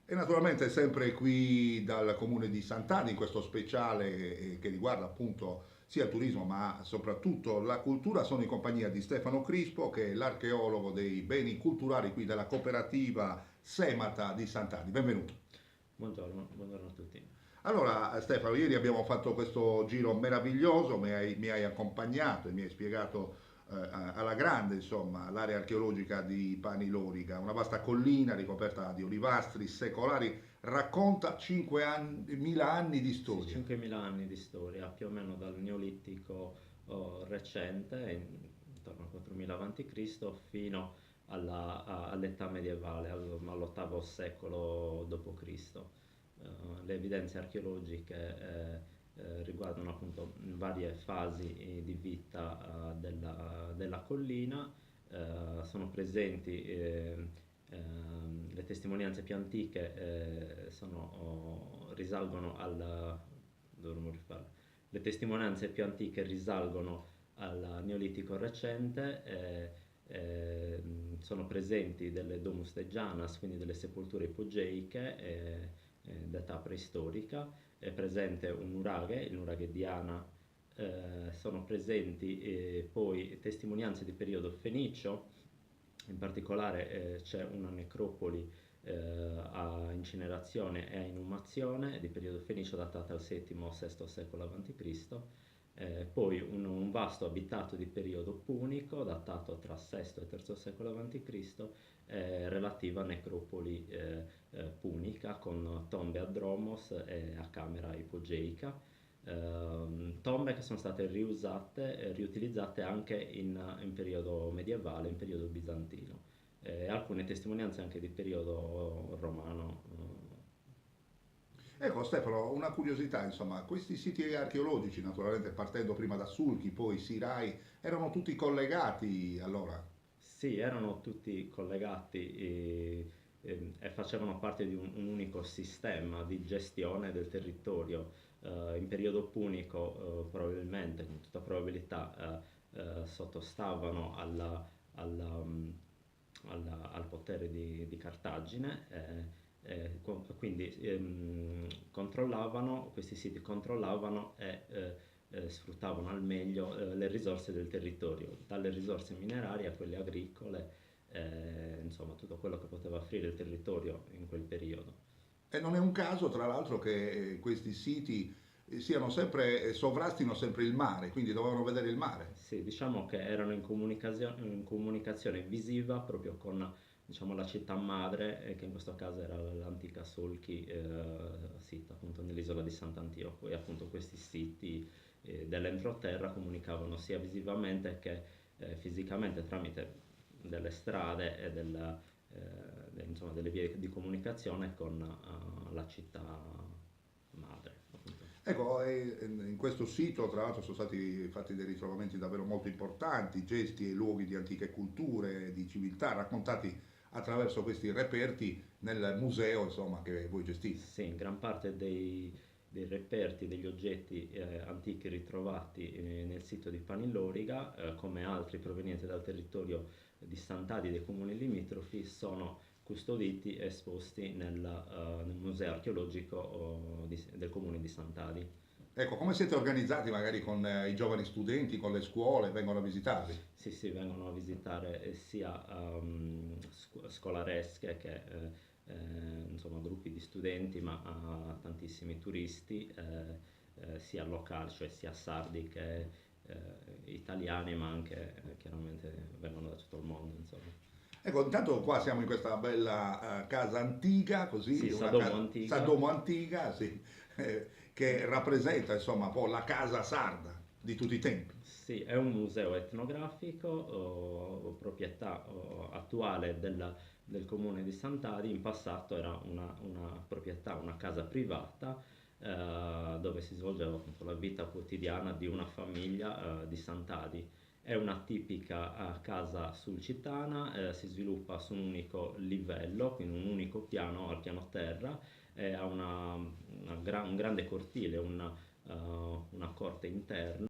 E naturalmente sempre qui dal comune di Sant'Ani, in questo speciale che riguarda appunto sia il turismo ma soprattutto la cultura, sono in compagnia di Stefano Crispo, che è l'archeologo dei beni culturali qui della cooperativa Semata di Sant'Ani. Benvenuto. Buongiorno, buongiorno a tutti. Allora, Stefano, ieri abbiamo fatto questo giro meraviglioso, mi hai accompagnato e mi hai spiegato alla grande, insomma, l'area archeologica di Pani Loriga, una vasta collina ricoperta di olivastri secolari, racconta 5.000 anni di Sì, storia. 5.000 anni di storia, più o meno dal Neolitico recente, intorno al 4.000 a.C., fino all'età medievale, all'VIII secolo d.C. Le evidenze archeologiche riguardano appunto varie fasi di vita della collina. Sono presenti le testimonianze più antiche risalgono dovremmo rifarlo. Le testimonianze più antiche risalgono al Neolitico recente. Sono presenti delle Domus de Janas, quindi delle sepolture ipogeiche d'età preistorica. È presente un nuraghe, il nuraghe di Ana. Sono presenti poi testimonianze di periodo fenicio. In particolare c'è una necropoli a incinerazione e a inumazione di periodo fenicio datata al VII-VI secolo a.C., poi un vasto abitato di periodo punico datato tra VI e III secolo a.C., relativa a necropoli punica con tombe a dromos e a camera ipogeica. Tombe che sono state riusate e riutilizzate anche in periodo medievale, in periodo bizantino, alcune testimonianze anche di periodo romano. Ecco Stefano, una curiosità, insomma, questi siti archeologici, naturalmente partendo prima da Sulchi, poi Sirai, erano tutti collegati allora? Sì, erano tutti collegati e facevano parte di un unico sistema di gestione del territorio. In periodo punico, probabilmente, con tutta probabilità, sottostavano al potere di Cartagine. Quindi questi siti controllavano e sfruttavano al meglio le risorse del territorio, dalle risorse minerarie a quelle agricole, insomma tutto quello che poteva offrire il territorio in quel periodo. E non è un caso, tra l'altro, che questi siti siano sempre, sovrastino sempre il mare, quindi dovevano vedere il mare. Sì, diciamo che erano in comunicazione visiva proprio con, diciamo, la città madre, che in questo caso era l'antica Solchi, sita appunto nell'isola di Sant'Antioco, e appunto questi siti dell'entroterra comunicavano sia visivamente che fisicamente tramite delle strade e insomma, delle vie di comunicazione con la città madre, appunto. Ecco, in questo sito, tra l'altro, sono stati fatti dei ritrovamenti davvero molto importanti, gesti e luoghi di antiche culture, di civiltà, raccontati attraverso questi reperti nel museo, insomma, che voi gestite. Sì, in gran parte dei reperti, degli oggetti antichi ritrovati nel sito di Panilloriga, come altri provenienti dal territorio di Sant'Adi dei comuni limitrofi, sono custoditi e esposti nel museo archeologico del comune di Sant'Adi. Ecco, come siete organizzati magari con i giovani studenti, con le scuole, vengono a visitarvi? Sì, sì, vengono a visitare sia scolaresche che insomma, gruppi di studenti, ma tantissimi turisti, sia locali, cioè sia sardi che italiani, ma anche chiaramente vengono da tutto il mondo, insomma. Ecco, intanto qua siamo in questa bella casa antica, così, Sì, una Sadomo casa, Antica. Saddomo antica, sì, che rappresenta insomma un po' la casa sarda di tutti i tempi. Sì, è un museo etnografico, proprietà attuale del comune di Sant'Adi. In passato era una proprietà, una casa privata, dove si svolgeva appunto la vita quotidiana di una famiglia di Sant'Adi. È una tipica casa sulcitana, si sviluppa su un unico livello, quindi un unico piano al piano terra, ha un grande cortile, una corte interna